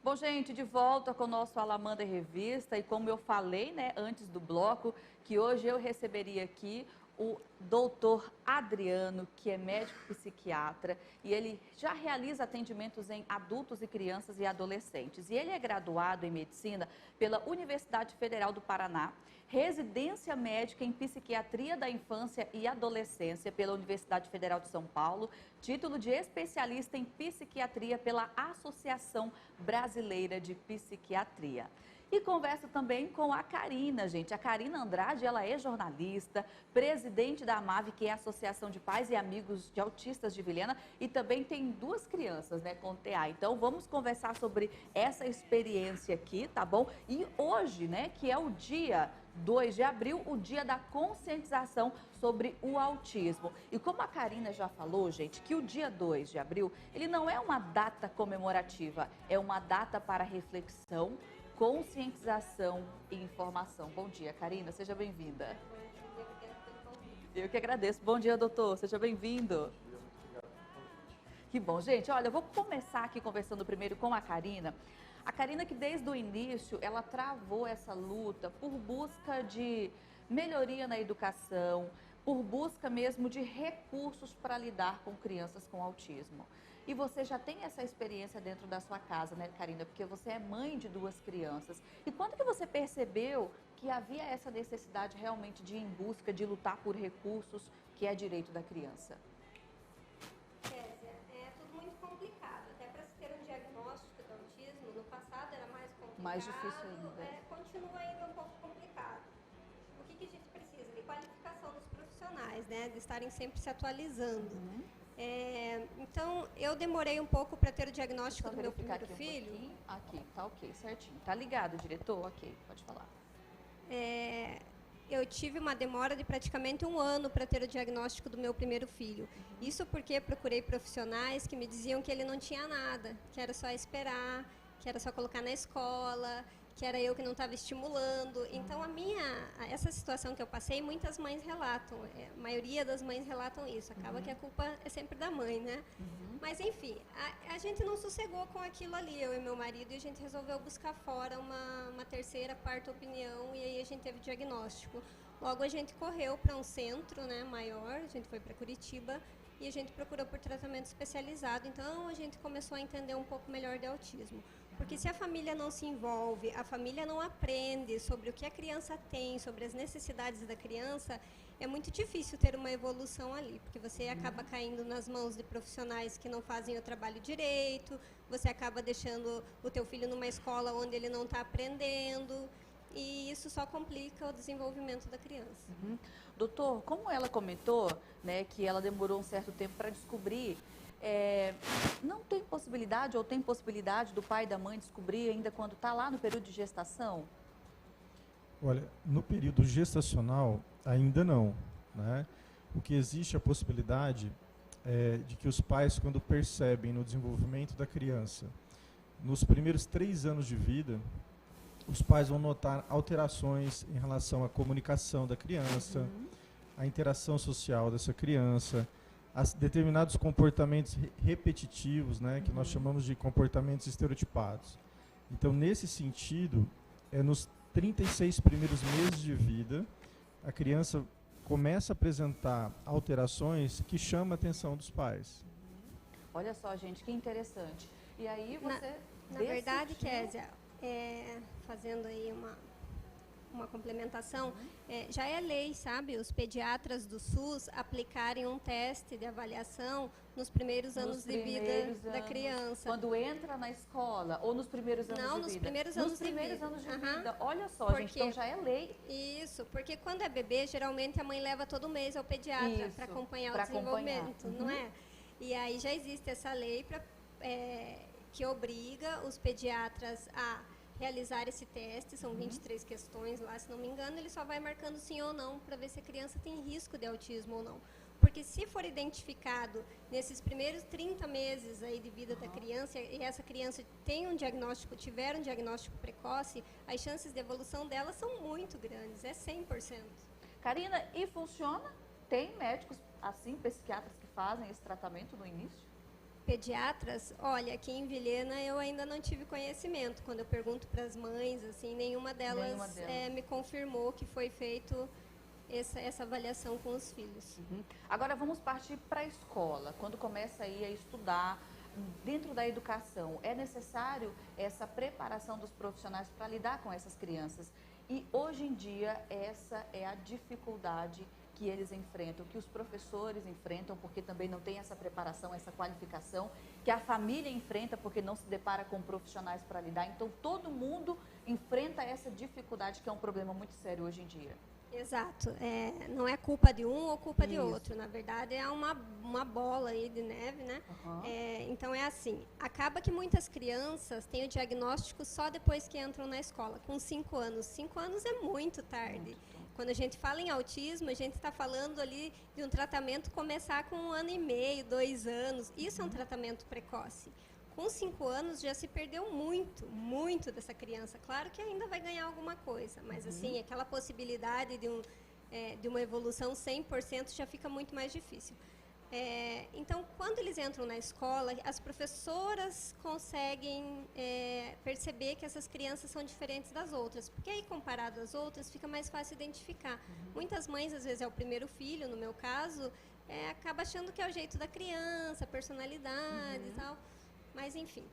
Bom, gente, de volta com o nosso Alamanda Revista e como eu falei, né, antes do bloco, que hoje eu receberia aqui o doutor Adriano, que é médico psiquiatra, e ele já realiza atendimentos em adultos e crianças e adolescentes. E ele é graduado em medicina pela Universidade Federal do Paraná, residência médica em psiquiatria da infância e adolescência pela Universidade Federal de São Paulo, título de especialista em psiquiatria pela Associação Brasileira de Psiquiatria. E conversa também com a Karina, gente. A Karina Andrade, ela é jornalista, presidente da AMAV, que é a Associação de Pais e Amigos de Autistas de Vilhena, e também tem duas crianças, né, com TA. Então, vamos conversar sobre essa experiência aqui, tá bom? E hoje, né, que é o dia 2 de abril, o dia da conscientização sobre o autismo. E como a Karina já falou, gente, que o dia 2 de abril, ele não é uma data comemorativa, é uma data para reflexão, conscientização e informação. Bom dia, Karina, seja bem-vinda. Eu que agradeço. Bom dia, doutor, seja bem-vindo. Que bom, gente. Olha, eu vou começar aqui conversando primeiro com a Karina. A Karina que desde o início, ela travou essa luta por busca de melhoria na educação, por busca mesmo de recursos para lidar com crianças com autismo. E você já tem essa experiência dentro da sua casa, né, Karina? Porque você é mãe de duas crianças. E quando que você percebeu que havia essa necessidade realmente de ir em busca, de lutar por recursos, que é direito da criança? Kézia, é tudo muito complicado. Até para se ter um diagnóstico do autismo, no passado era mais complicado. Mais difícil ainda. Continua ainda um pouco complicado. O que a gente precisa? De qualificação dos profissionais, né? De estarem sempre se atualizando. Então, eu demorei um pouco para ter o diagnóstico do meu primeiro filho. Aqui, tá ok, certinho. Tá ligado, diretor? Ok, pode falar. Eu tive uma demora de praticamente 1 ano para ter o diagnóstico do meu primeiro filho. Isso porque procurei profissionais que me diziam que ele não tinha nada, que era só esperar, que era só colocar na escola, que era eu que não estava estimulando. Então, essa situação que eu passei, muitas mães relatam, a maioria das mães relatam isso. Acaba que a culpa é sempre da mãe, né? Mas, enfim, a gente não sossegou com aquilo ali, eu e meu marido, e a gente resolveu buscar fora uma terceira, quarta opinião, e aí a gente teve o diagnóstico. Logo, a gente correu para um centro, né, maior, a gente foi para Curitiba, e a gente procurou por tratamento especializado. Então, a gente começou a entender um pouco melhor de autismo. Porque se a família não se envolve, a família não aprende sobre o que a criança tem, sobre as necessidades da criança, é muito difícil ter uma evolução ali, porque você acaba caindo nas mãos de profissionais que não fazem o trabalho direito, você acaba deixando o teu filho numa escola onde ele não está aprendendo, e isso só complica o desenvolvimento da criança. Doutor, como ela comentou, né, que ela demorou um certo tempo para descobrir, não tem possibilidade ou tem possibilidade do pai e da mãe descobrir ainda quando está lá no período de gestação? Olha, no período gestacional ainda não, né? O que existe a possibilidade é de que os pais, quando percebem no desenvolvimento da criança, nos primeiros 3 anos de vida, os pais vão notar alterações em relação à comunicação da criança, à interação social dessa criança, a determinados comportamentos repetitivos, né, que nós chamamos de comportamentos estereotipados. Então, nesse sentido, nos 36 primeiros meses de vida, a criança começa a apresentar alterações que chamam a atenção dos pais. Olha só, gente, que interessante. E aí você Na verdade, Kézia, fazendo aí uma complementação, já é lei, sabe, os pediatras do SUS aplicarem um teste de avaliação nos primeiros anos de vida da criança. Quando entra na escola ou nos primeiros anos de vida? Não, nos primeiros anos de vida. Nos primeiros anos de vida. Olha só, gente, então já é lei. Isso, porque quando é bebê, geralmente a mãe leva todo mês ao pediatra para acompanhar o desenvolvimento, não é? E aí já existe essa lei que obriga os pediatras a realizar esse teste, são 23 questões lá, se não me engano, ele só vai marcando sim ou não para ver se a criança tem risco de autismo ou não. Porque se for identificado nesses primeiros 30 meses aí de vida da criança, e essa criança tiver um diagnóstico precoce, as chances de evolução dela são muito grandes, é 100%. Karina, e funciona? Tem médicos, assim, psiquiatras que fazem esse tratamento no início? pediatras, olha, aqui em Vilhena eu ainda não tive conhecimento. Quando eu pergunto para as mães, assim, nenhuma delas me confirmou que foi feito essa avaliação com os filhos. Agora vamos partir para a escola, quando começa aí a estudar dentro da educação. É necessário essa preparação dos profissionais para lidar com essas crianças. E hoje em dia essa é a dificuldade que eles enfrentam, que os professores enfrentam, porque também não tem essa preparação, essa qualificação, que a família enfrenta porque não se depara com profissionais para lidar. Então todo mundo enfrenta essa dificuldade, que é um problema muito sério hoje em dia. Exato. Não é culpa de um ou culpa de outro. Na verdade, é uma bola aí de neve, né? Então, é assim. Acaba que muitas crianças têm o diagnóstico só depois que entram na escola, com 5 anos. 5 anos é muito tarde. Quando a gente fala em autismo, a gente está falando ali de um tratamento começar com 1 ano e meio, 2 anos. Isso é um tratamento precoce. Com 5 anos já se perdeu muito dessa criança. Claro que ainda vai ganhar alguma coisa, mas assim, aquela possibilidade de uma evolução 100% já fica muito mais difícil. Então, quando eles entram na escola, as professoras conseguem perceber que essas crianças são diferentes das outras, porque aí, comparado às outras, fica mais fácil identificar. Muitas mães, às vezes é o primeiro filho, no meu caso, acaba achando que é o jeito da criança, a personalidade e tal. Mas, enfim,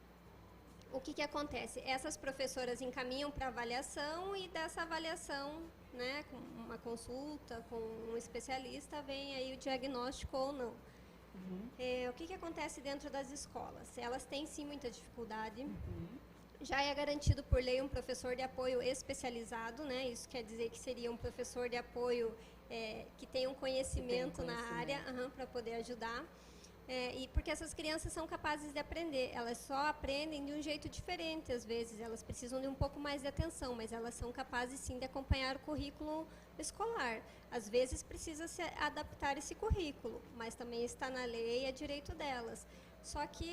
o que acontece? Essas professoras encaminham para avaliação e dessa avaliação, né, com uma consulta com um especialista, vem aí o diagnóstico ou não. O que acontece dentro das escolas? Elas têm, sim, muita dificuldade. Já é garantido por lei um professor de apoio especializado, né? Isso quer dizer que seria um professor de apoio que tem um conhecimento na área para poder ajudar. E porque essas crianças são capazes de aprender, elas só aprendem de um jeito diferente às vezes, elas precisam de um pouco mais de atenção, mas elas são capazes sim de acompanhar o currículo escolar. Às vezes precisa se adaptar esse currículo, mas também está na lei, é direito delas. Só que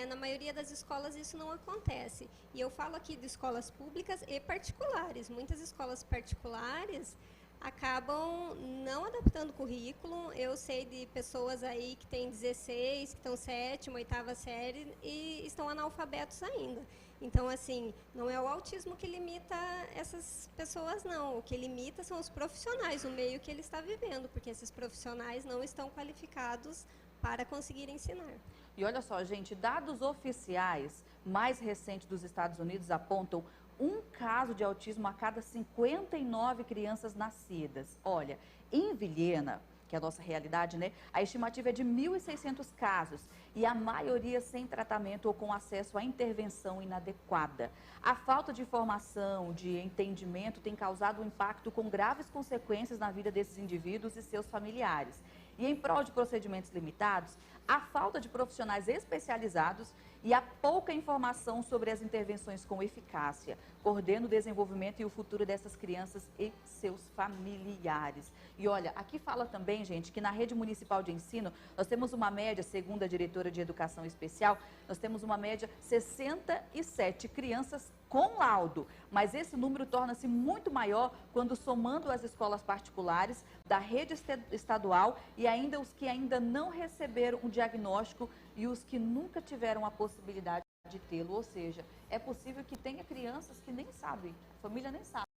na maioria das escolas isso não acontece. E eu falo aqui de escolas públicas e particulares. Muitas escolas particulares acabam não adaptando o currículo. Eu sei de pessoas aí que têm 16, que estão 7ª, 8ª série e estão analfabetos ainda. Então, assim, não é o autismo que limita essas pessoas, não. O que limita são os profissionais, o meio que ele está vivendo, porque esses profissionais não estão qualificados para conseguir ensinar. E olha só, gente, dados oficiais mais recentes dos Estados Unidos apontam um caso de autismo a cada 59 crianças nascidas. Olha, em Vilhena, que é a nossa realidade, né? A estimativa é de 1.600 casos e a maioria sem tratamento ou com acesso à intervenção inadequada. A falta de informação, de entendimento tem causado um impacto com graves consequências na vida desses indivíduos e seus familiares. E em prol de procedimentos limitados, a falta de profissionais especializados e a pouca informação sobre as intervenções com eficácia coordena o desenvolvimento e o futuro dessas crianças e seus familiares. E olha, aqui fala também, gente, que na rede municipal de ensino, nós temos uma média, segundo a diretora de Educação Especial, nós temos uma média 67 crianças com laudo, mas esse número torna-se muito maior quando somando as escolas particulares da rede estadual e ainda os que ainda não receberam um diagnóstico e os que nunca tiveram a possibilidade de tê-lo. Ou seja, é possível que tenha crianças que nem sabem, a família nem sabe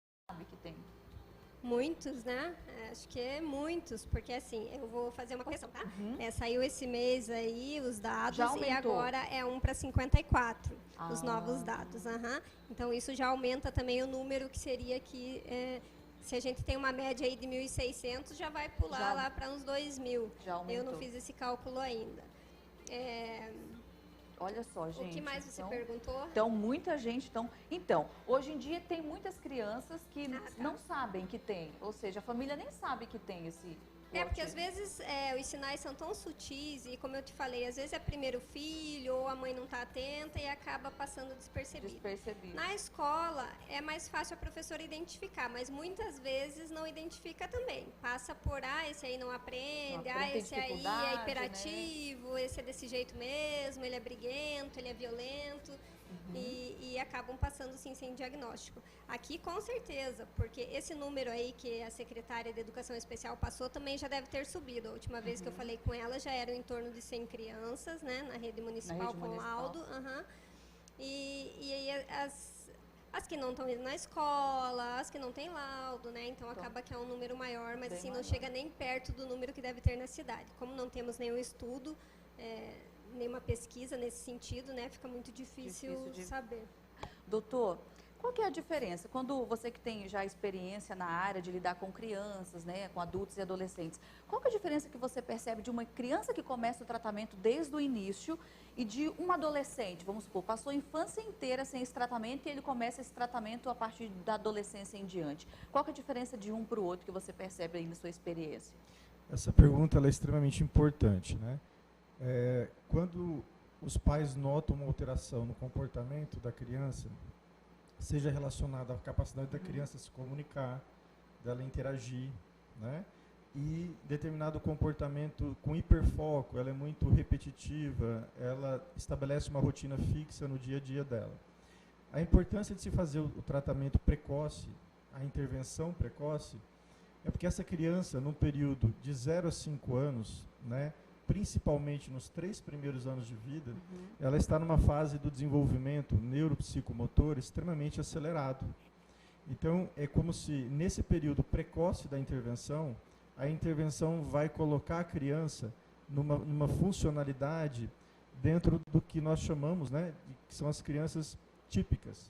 que tem. Muitos, né? Acho que é muitos, porque assim, eu vou fazer uma correção, tá? Saiu esse mês aí os dados e agora é 1 para 54, os novos dados. Então, isso já aumenta também o número que seria que, se a gente tem uma média aí de 1.600, já vai pular lá para uns 2.000. Eu não fiz esse cálculo ainda. Olha só, gente. O que mais você perguntou? Então, muita gente... Então, hoje em dia tem muitas crianças que não sabem que tem. Ou seja, a família nem sabe que tem esse... Porque às vezes os sinais são tão sutis e, como eu te falei, às vezes é primeiro filho ou a mãe não está atenta e acaba passando despercebido. Na escola é mais fácil a professora identificar, mas muitas vezes não identifica também. Passa por, esse aí não aprende, esse aí é hiperativo, né? Esse é desse jeito mesmo, ele é briguento, ele é violento. e acabam passando sim sem diagnóstico. Aqui com certeza, porque esse número aí que a secretária de Educação Especial passou também já deve ter subido. A última vez que eu falei com ela já eram em torno de 100 crianças, né, na rede municipal com laudo. E aí as que não estão indo na escola, as que não têm laudo, né? Então acaba que é um número maior, mas assim não chega nem perto do número que deve ter na cidade. Como não temos nenhum estudo, nenhuma pesquisa nesse sentido, né? Fica muito difícil de saber. Doutor, qual que é a diferença? Quando você que tem já experiência na área de lidar com crianças, né, com adultos e adolescentes, qual que é a diferença que você percebe de uma criança que começa o tratamento desde o início e de um adolescente, vamos supor, passou a infância inteira sem esse tratamento e ele começa esse tratamento a partir da adolescência em diante? Qual que é a diferença de um para o outro que você percebe aí na sua experiência? Essa pergunta ela é extremamente importante, né? Quando os pais notam uma alteração no comportamento da criança, seja relacionada à capacidade da criança se comunicar, dela interagir, né? E determinado comportamento com hiperfoco, ela é muito repetitiva, ela estabelece uma rotina fixa no dia a dia dela. A importância de se fazer o tratamento precoce, a intervenção precoce, é porque essa criança, num período de 0 a 5 anos, né, principalmente nos 3 primeiros anos de vida, ela está numa fase do desenvolvimento neuropsicomotor extremamente acelerado. Então, é como se, nesse período precoce da intervenção, a intervenção vai colocar a criança numa funcionalidade dentro do que nós chamamos, né, que são as crianças típicas.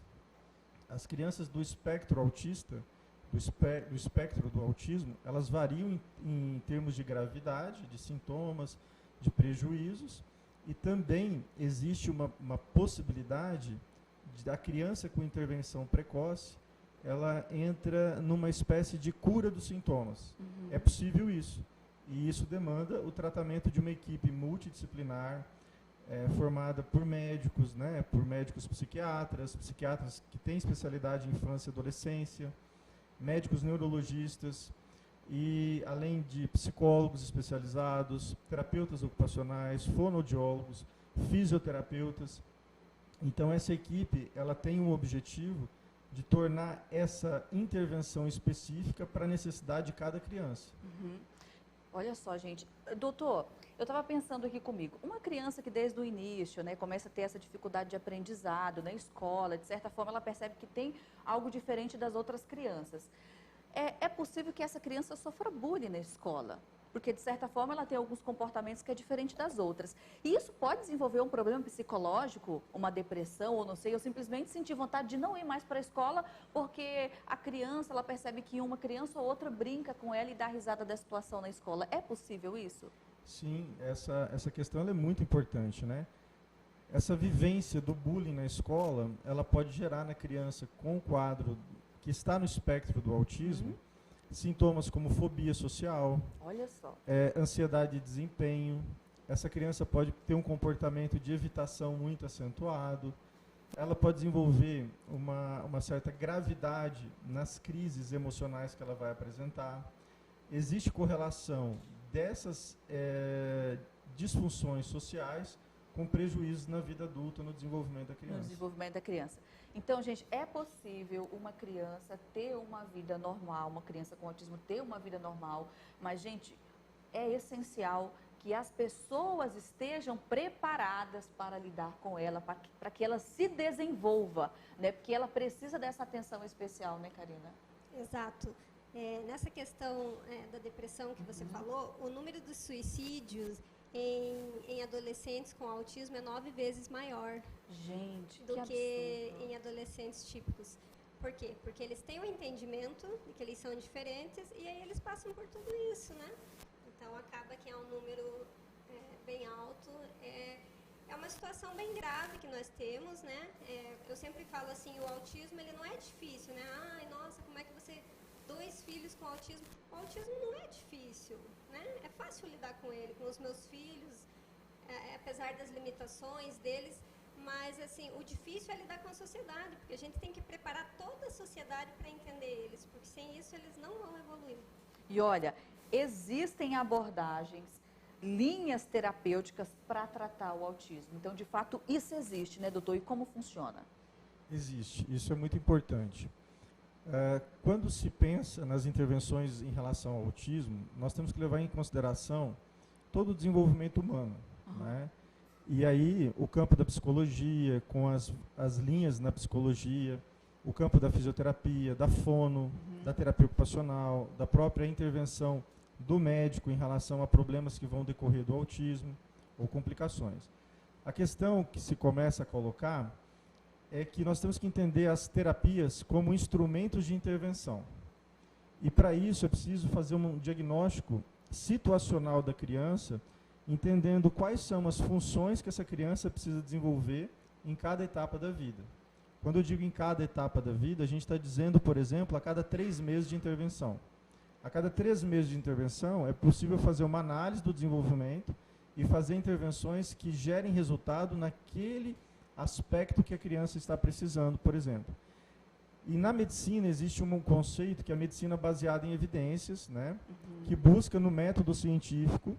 As crianças do espectro autista, do espectro do autismo, elas variam em termos de gravidade, de sintomas, de prejuízos, e também existe uma possibilidade da criança com intervenção precoce, ela entra numa espécie de cura dos sintomas. É possível isso. E isso demanda o tratamento de uma equipe multidisciplinar, formada por médicos, né, por médicos psiquiatras que têm especialidade em infância e adolescência, médicos neurologistas, e além de psicólogos especializados, terapeutas ocupacionais, fonoaudiólogos, fisioterapeutas. Então essa equipe ela tem um objetivo de tornar essa intervenção específica para a necessidade de cada criança. Olha só, gente. Doutor, eu estava pensando aqui comigo, uma criança que desde o início, né, começa a ter essa dificuldade de aprendizado na escola, de certa forma ela percebe que tem algo diferente das outras crianças. É possível que essa criança sofra bullying na escola, porque de certa forma ela tem alguns comportamentos que é diferente das outras. E isso pode desenvolver um problema psicológico, uma depressão, ou não sei, eu simplesmente sentir vontade de não ir mais para a escola, porque a criança, ela percebe que uma criança ou outra brinca com ela e dá risada da situação na escola. É possível isso? Sim, essa questão ela é muito importante, né? Essa vivência do bullying na escola, ela pode gerar na criança com o quadro que está no espectro do autismo, sintomas como fobia social, olha só, ansiedade de desempenho. Essa criança pode ter um comportamento de evitação muito acentuado. Ela pode desenvolver uma certa gravidade nas crises emocionais que ela vai apresentar. Existe correlação dessas disfunções sociais com prejuízos na vida adulta, no desenvolvimento da criança. No desenvolvimento da criança. Então, gente, é possível uma criança ter uma vida normal, uma criança com autismo ter uma vida normal, mas, gente, é essencial que as pessoas estejam preparadas para lidar com ela, para que ela se desenvolva, né? Porque ela precisa dessa atenção especial, né, Karina? Exato. Nessa questão da depressão que você falou, o número de suicídios em adolescentes com autismo é 9 vezes maior, gente, do que em adolescentes típicos. Por quê? Porque eles têm o entendimento de que eles são diferentes e aí eles passam por tudo isso, né? Então acaba que é um número bem alto. É uma situação bem grave que nós temos, né? Eu sempre falo assim, o autismo ele não é difícil, né? Ai, nossa, como é que você... 2 filhos com autismo. O autismo não é difícil, né? É fácil lidar com ele, com os meus filhos, apesar das limitações deles, mas assim, o difícil é lidar com a sociedade, porque a gente tem que preparar toda a sociedade para entender eles, porque sem isso eles não vão evoluir. E olha, existem abordagens linhas terapêuticas para tratar o autismo. Então, de fato, isso existe, né, doutor? E como funciona? Existe, isso é muito importante. Quando se pensa nas intervenções em relação ao autismo, nós temos que levar em consideração todo o desenvolvimento humano, né? E aí o campo da psicologia, com as linhas na psicologia, o campo da fisioterapia, da fono, da terapia ocupacional, da própria intervenção do médico em relação a problemas que vão decorrer do autismo ou complicações. A questão que se começa a colocar é que nós temos que entender as terapias como instrumentos de intervenção. E para isso é preciso fazer um diagnóstico situacional da criança, entendendo quais são as funções que essa criança precisa desenvolver em cada etapa da vida. Quando eu digo em cada etapa da vida, a gente está dizendo, por exemplo, a cada 3 meses de intervenção. A cada 3 meses de intervenção é possível fazer uma análise do desenvolvimento e fazer intervenções que gerem resultado naquele aspecto que a criança está precisando, por exemplo. E na medicina existe um conceito que é a medicina baseada em evidências, né, que busca no método científico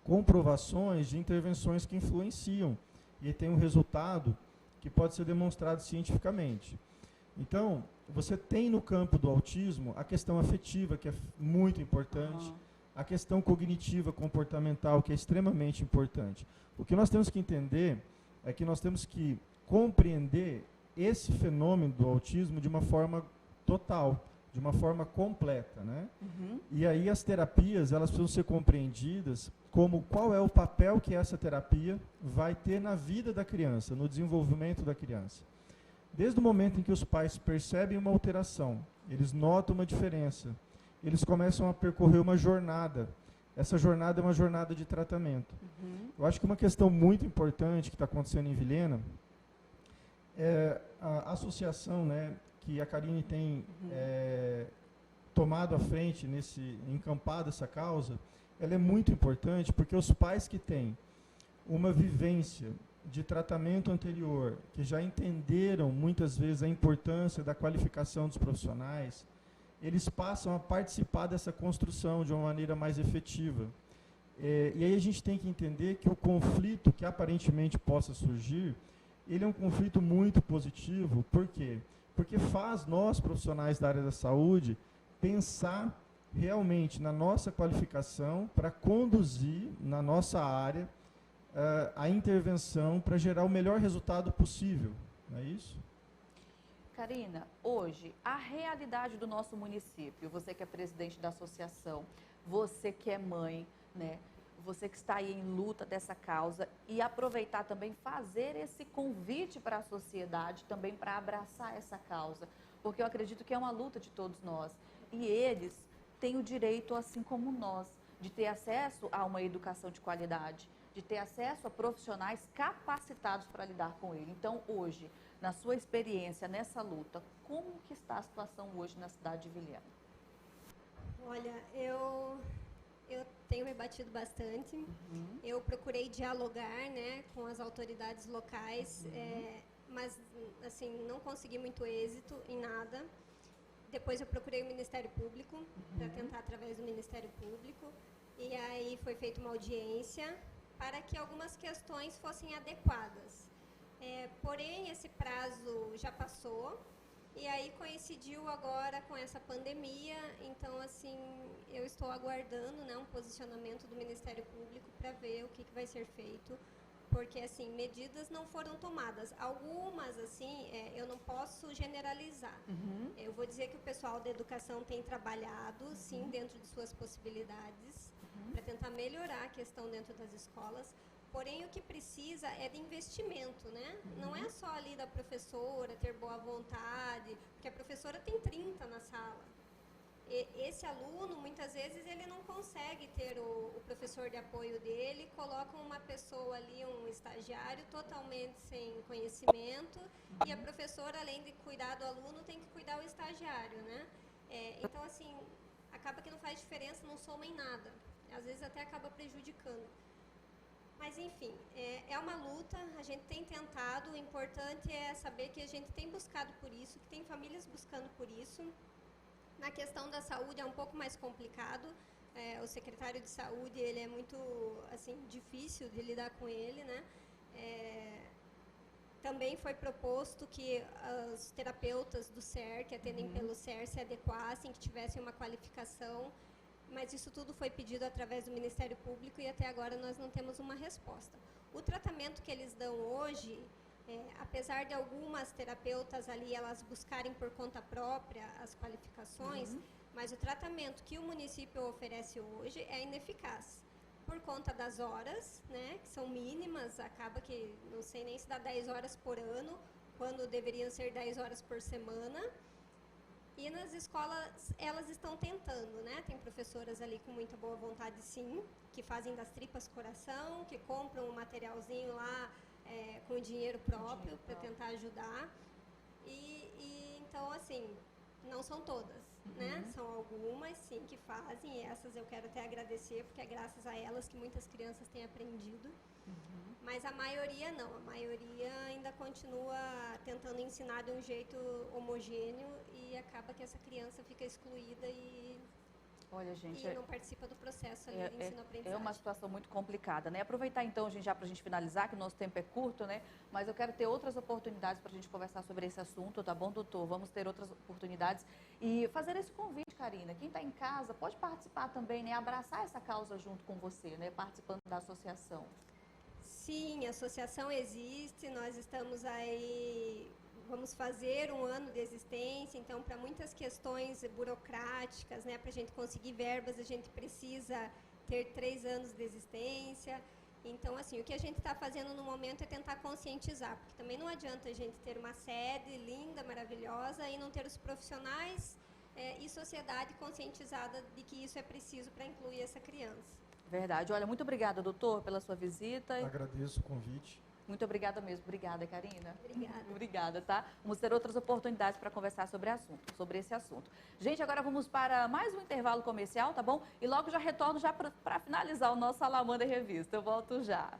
comprovações de intervenções que influenciam e tem um resultado que pode ser demonstrado cientificamente. Então, você tem no campo do autismo a questão afetiva, que é muito importante, a questão cognitiva, comportamental, que é extremamente importante. O que nós temos que entender é que nós temos que compreender esse fenômeno do autismo de uma forma total, de uma forma completa, né? E aí as terapias, elas precisam ser compreendidas como qual é o papel que essa terapia vai ter na vida da criança, no desenvolvimento da criança. Desde o momento em que os pais percebem uma alteração, eles notam uma diferença, eles começam a percorrer uma jornada. Essa jornada é uma jornada de tratamento. Eu acho que uma questão muito importante que está acontecendo em Vilhena é a associação, né, que a Karine tem tomado à frente, encampado essa causa. Ela é muito importante porque os pais que têm uma vivência de tratamento anterior, que já entenderam muitas vezes a importância da qualificação dos profissionais, eles passam a participar dessa construção de uma maneira mais efetiva. E aí a gente tem que entender que o conflito que aparentemente possa surgir, ele é um conflito muito positivo. Por quê? Porque faz nós, profissionais da área da saúde, pensar realmente na nossa qualificação para conduzir na nossa área a intervenção para gerar o melhor resultado possível. Não é isso? Karina, hoje, a realidade do nosso município, você que é presidente da associação, você que é mãe, né? Você que está aí em luta dessa causa, e aproveitar também, fazer esse convite para a sociedade também para abraçar essa causa, porque eu acredito que é uma luta de todos nós. E eles têm o direito, assim como nós, de ter acesso a uma educação de qualidade, de ter acesso a profissionais capacitados para lidar com ele. Então, hoje, na sua experiência nessa luta, como que está a situação hoje na cidade de Vilhena? Olha, eu tenho me batido bastante. Eu procurei dialogar, né, com as autoridades locais, mas assim, não consegui muito êxito em nada. Depois eu procurei o Ministério Público, para tentar através do Ministério Público, e aí foi feita uma audiência para que algumas questões fossem adequadas. Porém, esse prazo já passou, e aí coincidiu agora com essa pandemia, então, assim, eu estou aguardando, né, um posicionamento do Ministério Público para ver o que vai ser feito, porque, assim, medidas não foram tomadas. Algumas, assim, eu não posso generalizar. Eu vou dizer que o pessoal da educação tem trabalhado, sim, dentro de suas possibilidades, para tentar melhorar a questão dentro das escolas. Porém, o que precisa é de investimento, né? Não é só ali da professora ter boa vontade, porque a professora tem 30 na sala. Esse aluno, muitas vezes, ele não consegue ter o professor de apoio dele, coloca uma pessoa ali, um estagiário, totalmente sem conhecimento, e a professora, além de cuidar do aluno, tem que cuidar do estagiário, né? Então, assim, acaba que não faz diferença, não soma em nada. Às vezes até acaba prejudicando. Mas, enfim, é uma luta, a gente tem tentado, o importante é saber que a gente tem buscado por isso, que tem famílias buscando por isso. Na questão da saúde é um pouco mais complicado, O secretário de saúde, ele é muito, assim, difícil de lidar com ele, né? Também foi proposto que os terapeutas do SER, que atendem pelo SER, se adequassem, que tivessem uma qualificação, mas isso tudo foi pedido através do Ministério Público e até agora nós não temos uma resposta. O tratamento que eles dão hoje, apesar de algumas terapeutas ali elas buscarem por conta própria as qualificações, mas o tratamento que o município oferece hoje é ineficaz. Por conta das horas, né, que são mínimas, acaba que não sei nem se dá 10 horas por ano, quando deveriam ser 10 horas por semana. E nas escolas, elas estão tentando, né? Tem professoras ali com muita boa vontade, sim, que fazem das tripas coração, que compram um materialzinho lá com dinheiro próprio para tentar ajudar. Então, assim, não são todas, né? São algumas, sim, que fazem, e essas eu quero até agradecer, porque é graças a elas que muitas crianças têm aprendido. Mas a maioria não, a maioria ainda continua tentando ensinar de um jeito homogêneo e acaba que essa criança fica excluída e Olha, gente, não participa do processo ali de ensino-aprendizagem. É uma situação muito complicada, né? Aproveitar então, gente, já para a gente finalizar, que o nosso tempo é curto, né? Mas eu quero ter outras oportunidades para a gente conversar sobre esse assunto, tá bom, doutor? Vamos ter outras oportunidades e fazer esse convite, Karina. Quem está em casa pode participar também, né? Abraçar essa causa junto com você, né? Participando da associação. Sim, a associação existe, nós estamos aí, vamos fazer um ano de existência, então para muitas questões burocráticas, né, para a gente conseguir verbas, a gente precisa ter 3 anos de existência. Então, assim, o que a gente está fazendo no momento é tentar conscientizar, porque também não adianta a gente ter uma sede linda, maravilhosa e não ter os profissionais e sociedade conscientizada de que isso é preciso para incluir essa criança. Verdade. Olha, muito obrigada, doutor, pela sua visita. Agradeço o convite. Muito obrigada mesmo. Obrigada, Karina. Obrigada. Obrigada, tá? Vamos ter outras oportunidades para conversar sobre esse assunto. Gente, agora vamos para mais um intervalo comercial, tá bom? E logo já retorno já para finalizar o nosso Salamandra Revista. Eu volto já.